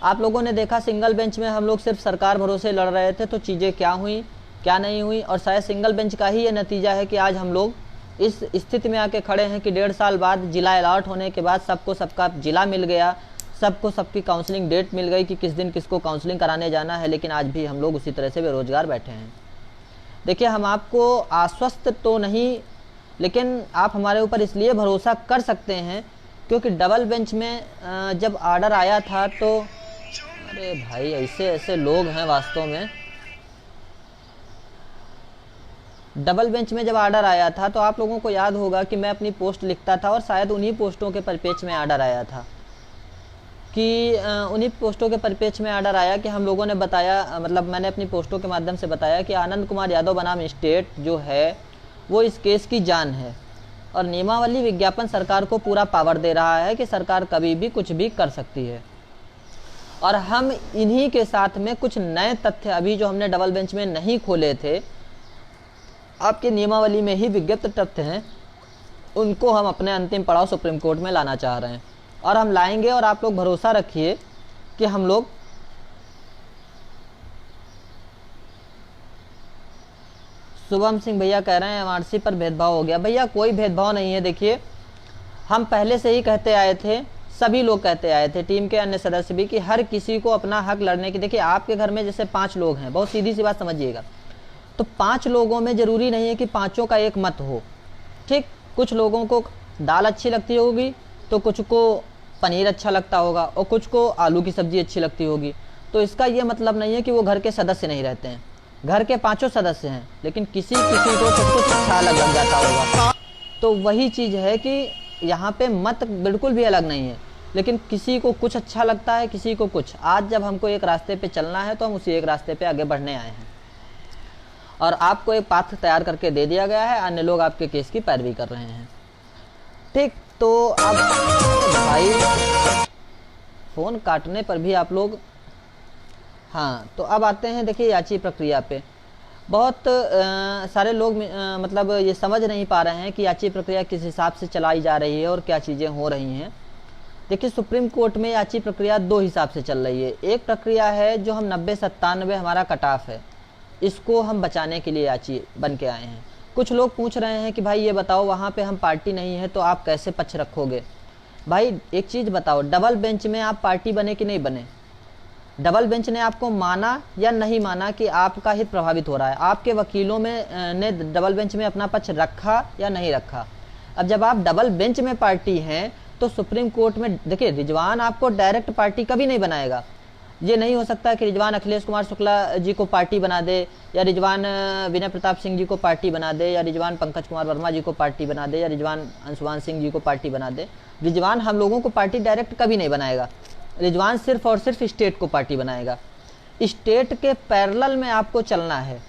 आप लोगों ने देखा सिंगल बेंच में हम लोग सिर्फ सरकार भरोसे लड़ रहे थे तो चीज़ें क्या हुई क्या नहीं हुई, और शायद सिंगल बेंच का ही ये नतीजा है कि आज हम लोग इस स्थिति में आके खड़े हैं कि 1.5 साल बाद जिला अलॉट होने के बाद सबको सबका जिला मिल गया, सबको सबकी काउंसलिंग डेट मिल गई कि किस दिन किसको काउंसलिंग कराने जाना है, लेकिन आज भी हम लोग उसी तरह से बेरोजगार बैठे हैं। देखिए हम आपको आश्वस्त तो नहीं, लेकिन आप हमारे ऊपर इसलिए भरोसा कर सकते हैं क्योंकि डबल बेंच में जब ऑर्डर आया था तो अरे भाई ऐसे ऐसे लोग हैं वास्तव में। डबल बेंच में जब ऑर्डर आया था तो आप लोगों को याद होगा कि मैं अपनी पोस्ट लिखता था और शायद उन्हीं पोस्टों के परिपेक्ष में ऑर्डर आया था कि उन्हीं पोस्टों के परिपेक्ष में ऑर्डर आया कि हम लोगों ने बताया, मतलब मैंने अपनी पोस्टों के माध्यम से बताया कि आनंद कुमार यादव बनाम स्टेट जो है वो इस केस की जान है और नियमावली विज्ञापन सरकार को पूरा पावर दे रहा है कि सरकार कभी भी कुछ भी कर सकती है। और हम इन्हीं के साथ में कुछ नए तथ्य अभी जो हमने डबल बेंच में नहीं खोले थे, आपके नियमावली में ही विज्ञप्त तथ्य हैं, उनको हम अपने अंतिम पड़ाव सुप्रीम कोर्ट में लाना चाह रहे हैं और हम लाएंगे। और आप लोग भरोसा रखिए कि हम लोग शुभम सिंह भैया कह रहे हैं एमआरसी पर भेदभाव हो गया। भैया कोई भेदभाव नहीं है। देखिए हम पहले से ही कहते आए थे, सभी लोग कहते आए थे, टीम के अन्य सदस्य भी, कि हर किसी को अपना हक लड़ने की। देखिए आपके घर में जैसे 5 लोग हैं, बहुत सीधी सी बात समझिएगा, तो 5 लोगों में ज़रूरी नहीं है कि पाँचों का एक मत हो। ठीक, कुछ लोगों को दाल अच्छी लगती होगी तो कुछ को पनीर अच्छा लगता होगा और कुछ को आलू की सब्ज़ी अच्छी लगती होगी। तो इसका ये मतलब नहीं है कि वो घर के सदस्य नहीं रहते हैं। घर के 5 सदस्य हैं, लेकिन किसी किसी को कुछ अच्छा अलग लग जाता होगा। तो वही चीज़ है कि यहाँ पे मत बिल्कुल भी अलग नहीं है, लेकिन किसी को कुछ अच्छा लगता है, किसी को कुछ। आज जब हमको एक रास्ते पे चलना है तो हम उसी एक रास्ते पे आगे बढ़ने आए हैं और आपको एक पाथ तैयार करके दे दिया गया है। अन्य लोग आपके केस की पैरवी कर रहे हैं। ठीक, तो अब भाई फ़ोन काटने पर भी आप लोग, हाँ, तो अब आते हैं देखिए याची प्रक्रिया पे। बहुत सारे लोग मतलब ये समझ नहीं पा रहे हैं कि याची प्रक्रिया किस हिसाब से चलाई जा रही है और क्या चीज़ें हो रही हैं। देखिए सुप्रीम कोर्ट में याची प्रक्रिया 2 हिसाब से चल रही है। एक प्रक्रिया है जो हम 90-97 हमारा कट ऑफ है, इसको हम बचाने के लिए याची बन के आए हैं। कुछ लोग पूछ रहे हैं कि भाई ये बताओ वहाँ पे हम पार्टी नहीं है तो आप कैसे पक्ष रखोगे। भाई एक चीज़ बताओ, डबल बेंच में आप पार्टी बने कि नहीं बने? डबल बेंच ने आपको माना या नहीं माना कि आपका हित प्रभावित हो रहा है? आपके वकीलों में ने डबल बेंच में अपना पक्ष रखा या नहीं रखा? अब जब आप डबल बेंच में पार्टी हैं तो सुप्रीम कोर्ट में देखिए रिजवान आपको डायरेक्ट पार्टी कभी नहीं बनाएगा। ये नहीं हो सकता कि रिजवान अखिलेश कुमार शुक्ला जी को पार्टी बना दे, या रिजवान विनय प्रताप सिंह जी को पार्टी बना दे, या रिजवान पंकज कुमार वर्मा जी को पार्टी बना दे, या रिजवान अंशुमान सिंह जी को पार्टी बना दे। रिजवान हम लोगों को पार्टी डायरेक्ट कभी नहीं बनाएगा, रिजवान सिर्फ और सिर्फ स्टेट को पार्टी बनाएगा। स्टेट के पैरेलल में आपको चलना है,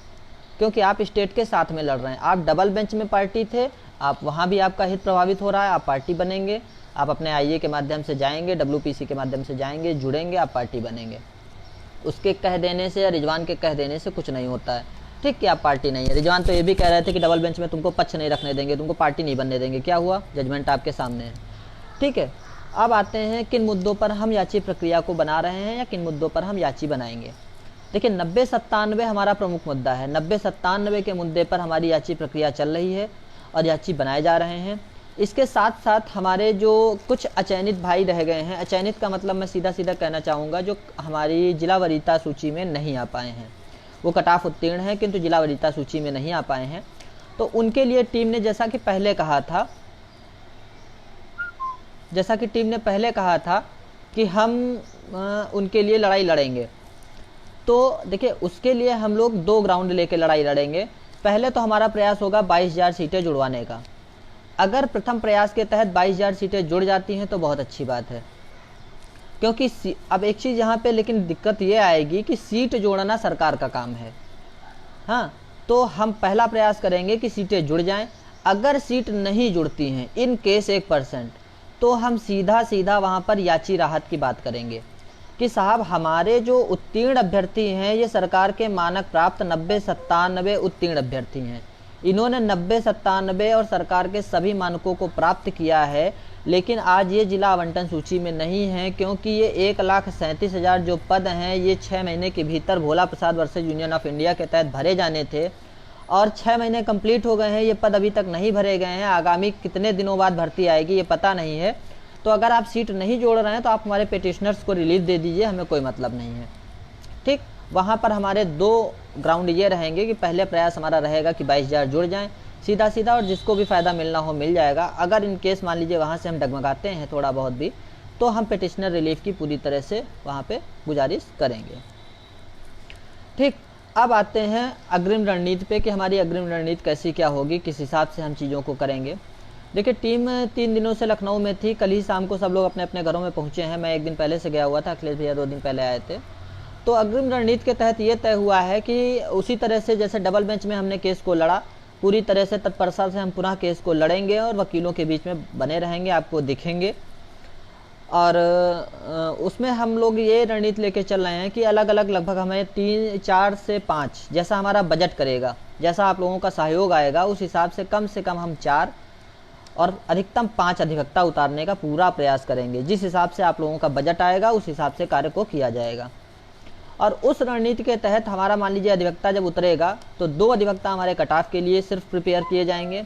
क्योंकि आप स्टेट के साथ में लड़ रहे हैं। आप डबल बेंच में पार्टी थे, आप वहाँ भी आपका हित प्रभावित हो रहा है, आप पार्टी बनेंगे, आप अपने आईए के माध्यम से जाएंगे, डब्ल्यूपीसी के माध्यम से जाएंगे, जुड़ेंगे, आप पार्टी बनेंगे। उसके कह देने से या रिजवान के कह देने से कुछ नहीं होता है, ठीक कि आप पार्टी नहीं है। रिजवान तो ये भी कह रहे थे कि डबल बेंच में तुमको पक्ष नहीं रखने देंगे, तुमको पार्टी नहीं बनने देंगे। क्या हुआ? जजमेंट आपके सामने है, ठीक है। अब आते हैं किन मुद्दों पर हम याची प्रक्रिया को बना रहे हैं या किन मुद्दों पर हम याची बनाएंगे। देखिए 90-97 हमारा प्रमुख मुद्दा है। 90-97 के मुद्दे पर हमारी याची प्रक्रिया चल रही है और याची बनाए जा रहे हैं। इसके साथ साथ हमारे जो कुछ अचयनित भाई रह गए हैं, अचयनित का मतलब मैं सीधा सीधा कहना चाहूँगा जो हमारी जिला वरीयता सूची में नहीं आ पाए हैं, वो कट ऑफ उत्तीर्ण हैं किंतु जिला वरीयता सूची में नहीं आ पाए हैं, तो उनके लिए टीम ने जैसा कि पहले कहा था कि हम उनके लिए लड़ाई लड़ेंगे। तो देखिए उसके लिए हम लोग 2 ग्राउंड लेके लड़ाई लड़ेंगे। पहले तो हमारा प्रयास होगा 22,000 सीटें जुड़वाने का। अगर प्रथम प्रयास के तहत 22,000 सीटें जुड़ जाती हैं तो बहुत अच्छी बात है, क्योंकि अब एक चीज़ यहाँ पे लेकिन दिक्कत ये आएगी कि सीट जोड़ना सरकार का काम है। हाँ, तो हम पहला प्रयास करेंगे कि सीटें जुड़ जाएं। अगर सीट नहीं जुड़ती हैं इन केस 1%, तो हम सीधा वहाँ पर याची राहत की बात करेंगे कि साहब हमारे जो उत्तीर्ण अभ्यर्थी हैं ये सरकार के मानक प्राप्त 90-97 उत्तीर्ण अभ्यर्थी हैं। इन्होंने 90-97 और सरकार के सभी मानकों को प्राप्त किया है, लेकिन आज ये जिला आवंटन सूची में नहीं है, क्योंकि ये 1,37,000 जो पद हैं ये 6 महीने के भीतर भोला प्रसाद वर्सेज यूनियन ऑफ इंडिया के तहत भरे जाने थे और 6 महीने कंप्लीट हो गए हैं, ये पद अभी तक नहीं भरे गए हैं। आगामी कितने दिनों बाद भर्ती आएगी ये पता नहीं है। तो अगर आप सीट नहीं जोड़ रहे हैं तो आप हमारे पिटिशनर्स को रिलीफ दे दीजिए, हमें कोई मतलब नहीं है, ठीक। वहाँ पर हमारे 2 ग्राउंड ये रहेंगे कि पहले प्रयास हमारा रहेगा कि 22,000 जुड़ जाएं सीधा, और जिसको भी फ़ायदा मिलना हो मिल जाएगा। अगर इन केस मान लीजिए वहाँ से हम डगमगाते हैं थोड़ा बहुत भी, तो हम पिटिशनर रिलीफ की पूरी तरह से वहाँ पे गुजारिश करेंगे, ठीक। अब आते हैं अग्रिम रणनीति पे कि हमारी अग्रिम रणनीति कैसी क्या होगी, किस हिसाब से हम चीज़ों को करेंगे। देखिए टीम 3 दिनों से लखनऊ में थी, कल ही शाम को सब लोग अपने अपने घरों में पहुँचे हैं। मैं 1 दिन पहले से गया हुआ था, अखिलेश भैया 2 दिन पहले आए थे। तो अग्रिम रणनीति के तहत ये तय हुआ है कि उसी तरह से जैसे डबल बेंच में हमने केस को लड़ा, पूरी तरह से तत्परता से हम पुनः केस को लड़ेंगे और वकीलों के बीच में बने रहेंगे, आपको दिखेंगे। और उसमें हम लोग ये रणनीति लेके चल रहे हैं कि अलग अलग लगभग हमें 3, 4 से 5 जैसा हमारा बजट करेगा, जैसा आप लोगों का सहयोग आएगा उस हिसाब से कम हम 4 और अधिकतम 5 अधिवक्ता उतारने का पूरा प्रयास करेंगे। जिस हिसाब से आप लोगों का बजट आएगा उस हिसाब से कार्य को किया जाएगा। और उस रणनीति के तहत हमारा मान लीजिए अधिवक्ता जब उतरेगा तो 2 अधिवक्ता हमारे कट ऑफ के लिए सिर्फ प्रिपेयर किए जाएंगे,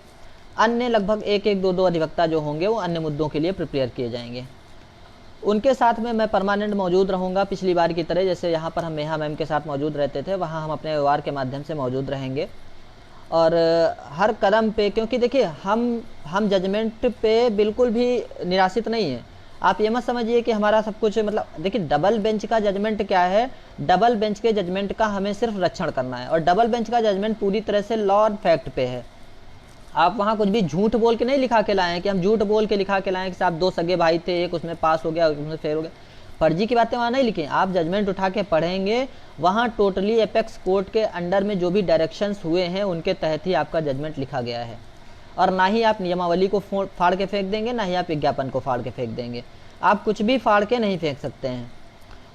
अन्य लगभग 1-1, 2-2 अधिवक्ता जो होंगे वो अन्य मुद्दों के लिए प्रिपेयर किए जाएंगे। उनके साथ में मैं परमानेंट मौजूद रहूँगा, पिछली बार की तरह जैसे यहाँ पर हम नेहा मैम के साथ मौजूद रहते थे, वहाँ हम अपने व्यवहार के माध्यम से मौजूद रहेंगे। और हर कदम पे, क्योंकि देखिए हम जजमेंट पे बिल्कुल भी निराशित नहीं है। आप ये मत समझिए कि हमारा सब कुछ मतलब, देखिए डबल बेंच का जजमेंट क्या है, डबल बेंच के जजमेंट का हमें सिर्फ रक्षण करना है और डबल बेंच का जजमेंट पूरी तरह से लॉ और फैक्ट पे है। आप वहाँ कुछ भी झूठ बोल के नहीं लिखा के लाए हैं कि हम झूठ बोल के लिखा के लाए कि साहब 2 सगे भाई थे, एक उसमें पास हो गया, एक उसमें फेल हो गया। फर्जी की बातें वहाँ नहीं लिखी। आप जजमेंट उठा के पढ़ेंगे, वहाँ टोटली एपेक्स कोर्ट के अंडर में जो भी डायरेक्शंस हुए हैं उनके तहत ही आपका जजमेंट लिखा गया है। और ना ही आप नियमावली को फाड़ के फेंक देंगे, ना ही आप विज्ञापन को फाड़ के फेंक देंगे। आप कुछ भी फाड़ के नहीं फेंक सकते हैं।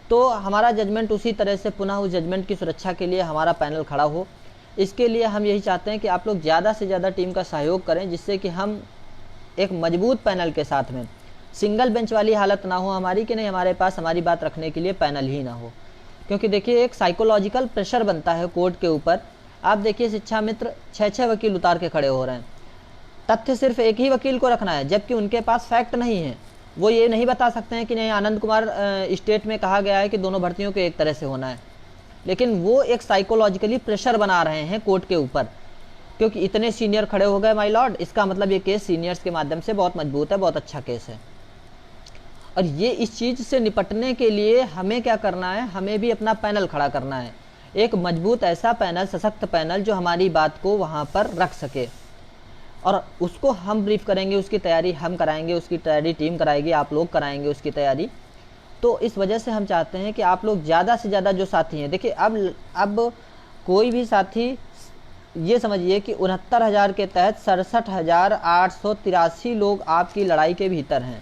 तो हमारा जजमेंट उसी तरह से पुनः उस जजमेंट की सुरक्षा के लिए हमारा पैनल खड़ा हो। इसके लिए हम यही चाहते हैं कि आप लोग ज़्यादा से ज़्यादा टीम का सहयोग करें, जिससे कि हम एक मजबूत पैनल के साथ में सिंगल बेंच वाली हालत ना हो हमारी कि नहीं हमारे पास हमारी बात रखने के लिए पैनल ही ना हो। क्योंकि देखिए एक साइकोलॉजिकल प्रेशर बनता है कोर्ट के ऊपर। आप देखिए शिक्षा मित्र 6-6 वकील उतार के खड़े हो रहे हैं, तथ्य सिर्फ एक ही वकील को रखना है, जबकि उनके पास फैक्ट नहीं है। वो ये नहीं बता सकते हैं कि नहीं आनंद कुमार स्टेट में कहा गया है कि दोनों भर्तियों को एक तरह से होना है, लेकिन वो एक साइकोलॉजिकली प्रेशर बना रहे हैं कोर्ट के ऊपर, क्योंकि इतने सीनियर खड़े हो गए माय लॉर्ड, इसका मतलब ये केस सीनियर्स के माध्यम से बहुत मजबूत है, बहुत अच्छा केस है। और ये इस चीज़ से निपटने के लिए हमें क्या करना है, हमें भी अपना पैनल खड़ा करना है, एक मजबूत ऐसा पैनल, सशक्त पैनल जो हमारी बात को वहाँ पर रख सके। और उसको हम ब्रीफ करेंगे, उसकी तैयारी हम कराएंगे, उसकी तैयारी टीम कराएगी, आप लोग कराएंगे उसकी तैयारी। तो इस वजह से हम चाहते हैं कि आप लोग ज़्यादा से ज़्यादा जो साथी हैं, देखिए अब कोई भी साथी ये समझिए कि 69,000 के तहत 67,883 लोग आपकी लड़ाई के भीतर हैं।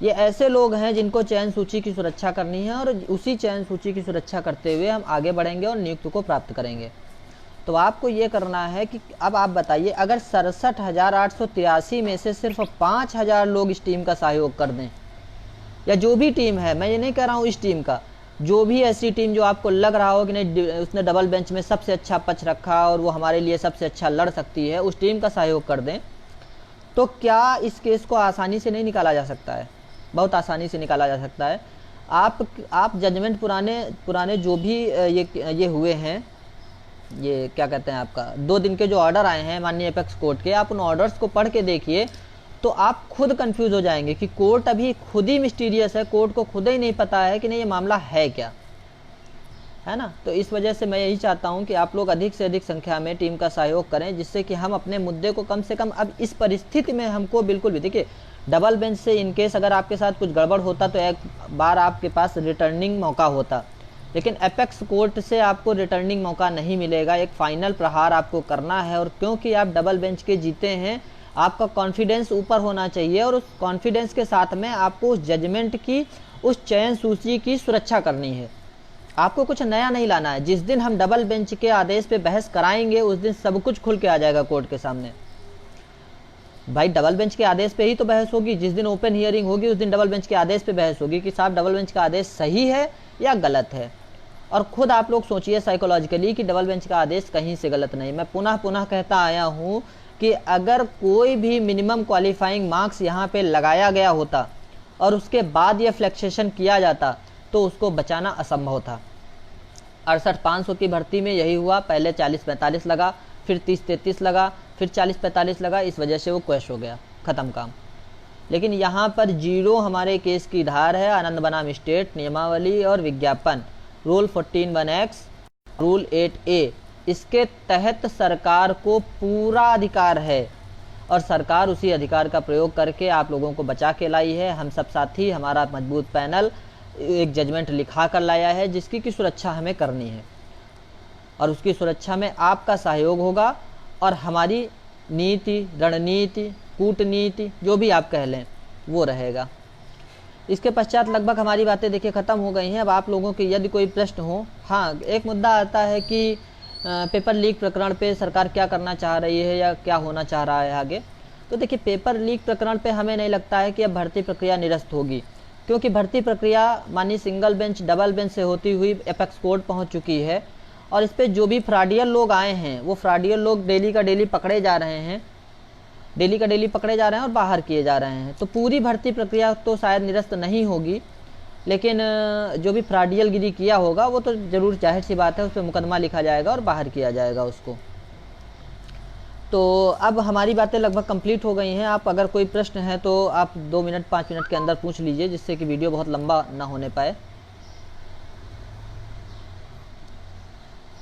ये ऐसे लोग हैं जिनको चयन सूची की सुरक्षा करनी है, और उसी चयन सूची की सुरक्षा करते हुए हम आगे बढ़ेंगे और नियुक्ति को प्राप्त करेंगे। तो आपको ये करना है कि अब आप बताइए, अगर 67,883 में से सिर्फ 5,000 लोग इस टीम का सहयोग कर दें, या जो भी टीम है, मैं ये नहीं कह रहा हूँ इस टीम का, जो भी ऐसी टीम जो आपको लग रहा हो कि नहीं उसने डबल बेंच में सबसे अच्छा पक्ष रखा और वो हमारे लिए सबसे अच्छा लड़ सकती है, उस टीम का सहयोग कर दें, तो क्या इस केस को आसानी से नहीं निकाला जा सकता है? बहुत आसानी से निकाला जा सकता है। आप जजमेंट पुराने जो भी ये हुए हैं, ये क्या कहते हैं, आपका 2 दिन के जो ऑर्डर आए हैं माननीय एपेक्स कोर्ट के, आप उन ऑर्डर्स को पढ़ के देखिए तो आप खुद कंफ्यूज हो जाएंगे कि कोर्ट अभी खुद ही मिस्टीरियस है, कोर्ट को खुद ही नहीं पता है कि नहीं ये मामला है क्या, है ना। तो इस वजह से मैं यही चाहता हूं कि आप लोग अधिक से अधिक संख्या में टीम का सहयोग करें, जिससे कि हम अपने मुद्दे को कम से कम, अब इस परिस्थिति में हमको बिल्कुल भी, देखिए डबल बेंच से इनकेस अगर आपके साथ कुछ गड़बड़ होता तो एक बार आपके पास रिटर्निंग मौका होता, लेकिन एपेक्स कोर्ट से आपको रिटर्निंग मौका नहीं मिलेगा। एक फाइनल प्रहार आपको करना है, और क्योंकि आप डबल बेंच के जीते हैं, आपका कॉन्फिडेंस ऊपर होना चाहिए, और उस कॉन्फिडेंस के साथ में आपको उस जजमेंट की, उस चयन सूची की सुरक्षा करनी है। आपको कुछ नया नहीं लाना है। जिस दिन हम डबल बेंच के आदेश पे बहस कराएंगे उस दिन सब कुछ खुल के आ जाएगा कोर्ट के सामने। भाई डबल बेंच के आदेश पे ही तो बहस होगी, जिस दिन ओपन हियरिंग होगी उस दिन डबल बेंच के आदेश पे बहस होगी कि साहब डबल बेंच का आदेश सही है या गलत है। और खुद आप लोग सोचिए साइकोलॉजिकली कि डबल बेंच का आदेश कहीं से गलत नहीं। मैं पुनः पुनः कहता आया हूँ कि अगर कोई भी मिनिमम क्वालिफाइंग मार्क्स यहाँ पे लगाया गया होता और उसके बाद ये फ्लैक्सेशन किया जाता तो उसको बचाना असंभव था। 68,500 की भर्ती में यही हुआ, पहले 40-45 लगा, फिर 30-33 लगा, फिर 40-45 लगा, इस वजह से वो क्वैश हो गया, ख़त्म काम। लेकिन यहाँ पर 0 हमारे केस की धार है। आनंद बनाम स्टेट नियमावली और विज्ञापन रूल 14(1)(x) रूल 8(a), इसके तहत सरकार को पूरा अधिकार है और सरकार उसी अधिकार का प्रयोग करके आप लोगों को बचा के लाई है। हम सब साथी, हमारा मजबूत पैनल एक जजमेंट लिखा कर लाया है जिसकी की सुरक्षा हमें करनी है, और उसकी सुरक्षा में आपका सहयोग होगा और हमारी नीति, रणनीति, कूटनीति, जो भी आप कह लें, वो रहेगा। इसके पश्चात लगभग हमारी बातें देखिए ख़त्म हो गई हैं। अब आप लोगों के यदि कोई प्रश्न हो, हाँ एक मुद्दा आता है कि पेपर लीक प्रकरण पे सरकार क्या करना चाह रही है या क्या होना चाह रहा है आगे। तो देखिए पेपर लीक प्रकरण पे हमें नहीं लगता है कि अब भर्ती प्रक्रिया निरस्त होगी, क्योंकि भर्ती प्रक्रिया मानी सिंगल बेंच, डबल बेंच से होती हुई एपेक्स कोर्ट पहुंच चुकी है, और इस पर जो भी फ्रॉडियर लोग आए हैं वो फ्रॉडियर लोग डेली का डेली पकड़े जा रहे हैं, डेली का डेली पकड़े जा रहे हैं और बाहर किए जा रहे हैं। तो पूरी भर्ती प्रक्रिया तो शायद निरस्त नहीं होगी, लेकिन जो भी फ्रॉडियल गिरी किया होगा वो तो ज़रूर, जाहिर सी बात है, उस पर मुकदमा लिखा जाएगा और बाहर किया जाएगा उसको। तो अब हमारी बातें लगभग कंप्लीट हो गई हैं। आप अगर कोई प्रश्न है तो आप 2 मिनट 5 मिनट के अंदर पूछ लीजिए, जिससे कि वीडियो बहुत लंबा ना होने पाए।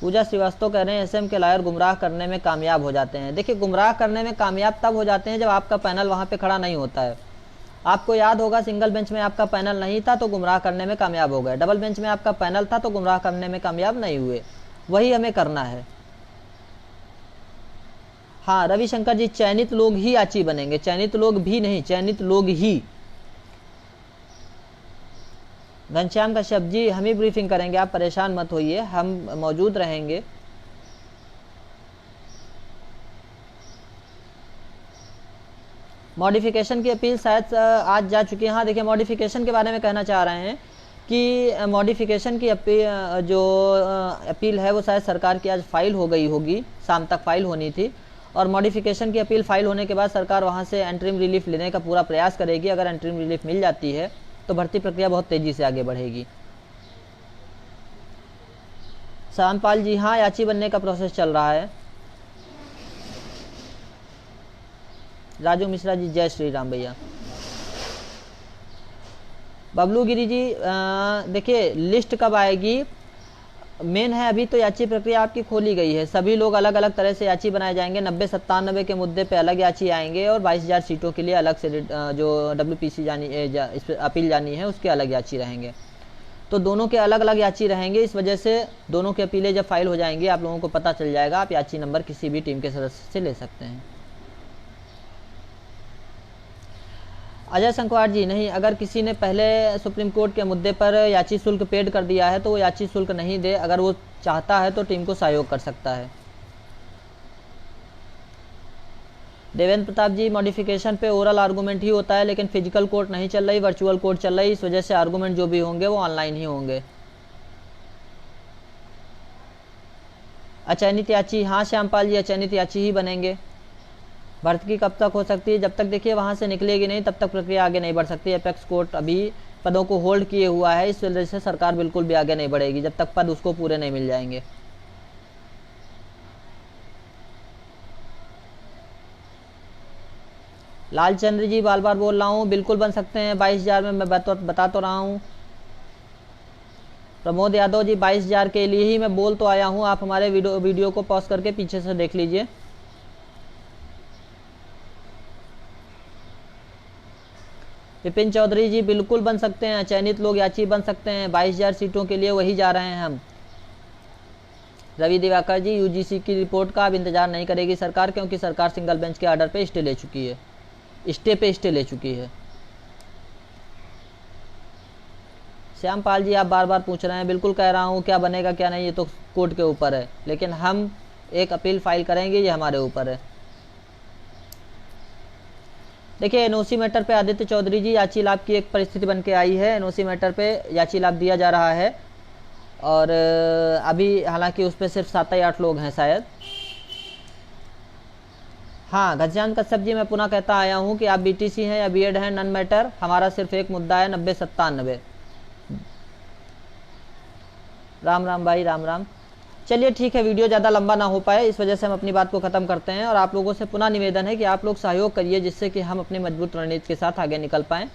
पूजा श्रीवास्तव कह रहे हैं एसएम के लॉयर गुमराह करने में कामयाब हो जाते हैं। देखिए गुमराह करने में कामयाब तब हो जाते हैं जब आपका पैनल वहाँ पे खड़ा नहीं होता है। आपको याद होगा सिंगल बेंच में आपका पैनल नहीं था तो गुमराह करने में कामयाब हो गए, डबल बेंच में आपका पैनल था तो गुमराह करने में कामयाब नहीं हुए। वही हमें करना है। हाँ रविशंकर जी, चयनित लोग ही आची बनेंगे, चयनित लोग भी नहीं, चयनित लोग ही। घनश्याम कश्यप जी, हम ही ब्रीफिंग करेंगे, आप परेशान मत होइए, हम मौजूद रहेंगे। मॉडिफिकेशन की अपील शायद आज जा चुकी है। हाँ देखिए मॉडिफिकेशन के बारे में कहना चाह रहे हैं कि मॉडिफिकेशन की अपील है वो शायद सरकार की आज फाइल हो गई होगी, शाम तक फाइल होनी थी, और मॉडिफिकेशन की अपील फाइल होने के बाद सरकार वहाँ से एंटरिम रिलीफ लेने का पूरा प्रयास करेगी। अगर एंटरिम रिलीफ मिल जाती है तो भर्ती प्रक्रिया बहुत तेजी से आगे बढ़ेगी। शामपाल जी, हाँ याची बनने का प्रोसेस चल रहा है। राजू मिश्रा जी, जय श्री राम भैया। बबलू गिरी जी, देखिए लिस्ट कब आएगी? मेन है अभी तो याची प्रक्रिया आपकी खोली गई है, सभी लोग अलग अलग तरह से याची बनाए जाएंगे। 90-97 के मुद्दे पे अलग याची आएंगे और 22,000 सीटों के लिए अलग से जो WPC इस पर अपील जानी है उसके अलग याची रहेंगे। तो दोनों के अलग अलग याची रहेंगे, इस वजह से दोनों की अपीलें जब फाइल हो जाएंगी आप लोगों को पता चल जाएगा, आप याची नंबर किसी भी टीम के सदस्य से ले सकते हैं। अजय संकवार जी, नहीं, अगर किसी ने पहले सुप्रीम कोर्ट के मुद्दे पर याची शुल्क पेड कर दिया है तो वो याची शुल्क नहीं दे, अगर वो चाहता है तो टीम को सहयोग कर सकता है। देवेंद्र प्रताप जी, मॉडिफिकेशन पे ओरल आर्गूमेंट ही होता है, लेकिन फिजिकल कोर्ट नहीं चल रही, वर्चुअल कोर्ट चल रही, इस वजह से आर्गूमेंट जो भी होंगे वो ऑनलाइन ही होंगे। अचयनित याची, हाँ श्यामपाल जी, अचयनित याची ही बनेंगे। भर्ती कब तक हो सकती है? जब तक देखिए वहाँ से निकलेगी नहीं तब तक प्रक्रिया आगे नहीं बढ़ सकती। एपेक्स कोर्ट अभी पदों को होल्ड किए हुआ है, इस वजह से सरकार बिल्कुल भी आगे नहीं बढ़ेगी जब तक पद उसको पूरे नहीं मिल जाएंगे। लालचंद्र जी, बार बार बोल रहा हूँ, बिल्कुल बन सकते हैं 22,000 में, मैं बता तो रहा हूँ। प्रमोद यादव जी, 22,000 के लिए ही मैं बोल तो आया हूँ, आप हमारे वीडियो को पॉज करके पीछे से देख लीजिए। विपिन चौधरी जी, बिल्कुल बन सकते हैं, चयनित लोग याची बन सकते हैं, 22,000 सीटों के लिए वही जा रहे हैं हम। रवि दिवाकर जी, यूजीसी की रिपोर्ट का अब इंतजार नहीं करेगी सरकार, क्योंकि सरकार सिंगल बेंच के ऑर्डर पे स्टे ले चुकी है, स्टे ले चुकी है। श्यामपाल जी, आप बार बार पूछ रहे हैं, बिल्कुल कह रहा हूँ, क्या बनेगा क्या नहीं ये तो कोर्ट के ऊपर है, लेकिन हम एक अपील फाइल करेंगे, ये हमारे ऊपर है। देखिए एनओसी मैटर पे आदित्य चौधरी जी, याची लाभ की एक परिस्थिति बन के आई है, एनओसी मैटर पे याची लाभ दिया जा रहा है और अभी हालांकि उस पर सिर्फ 7 या 8 लोग हैं शायद। हाँ घनश्याम कश्यप जी, मैं पुनः कहता आया हूँ कि आप बीटीसी हैं या बीएड हैं, नन मैटर, हमारा सिर्फ एक मुद्दा है 90-97। राम राम भाई, राम राम। चलिए ठीक है, वीडियो ज़्यादा लंबा ना हो पाए इस वजह से हम अपनी बात को ख़त्म करते हैं और आप लोगों से पुनः निवेदन है कि आप लोग सहयोग करिए जिससे कि हम अपनी मजबूत रणनीति के साथ आगे निकल पाएँ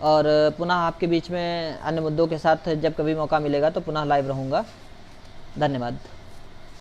और पुनः आपके बीच में अन्य मुद्दों के साथ जब कभी मौका मिलेगा तो पुनः लाइव रहूँगा। धन्यवाद।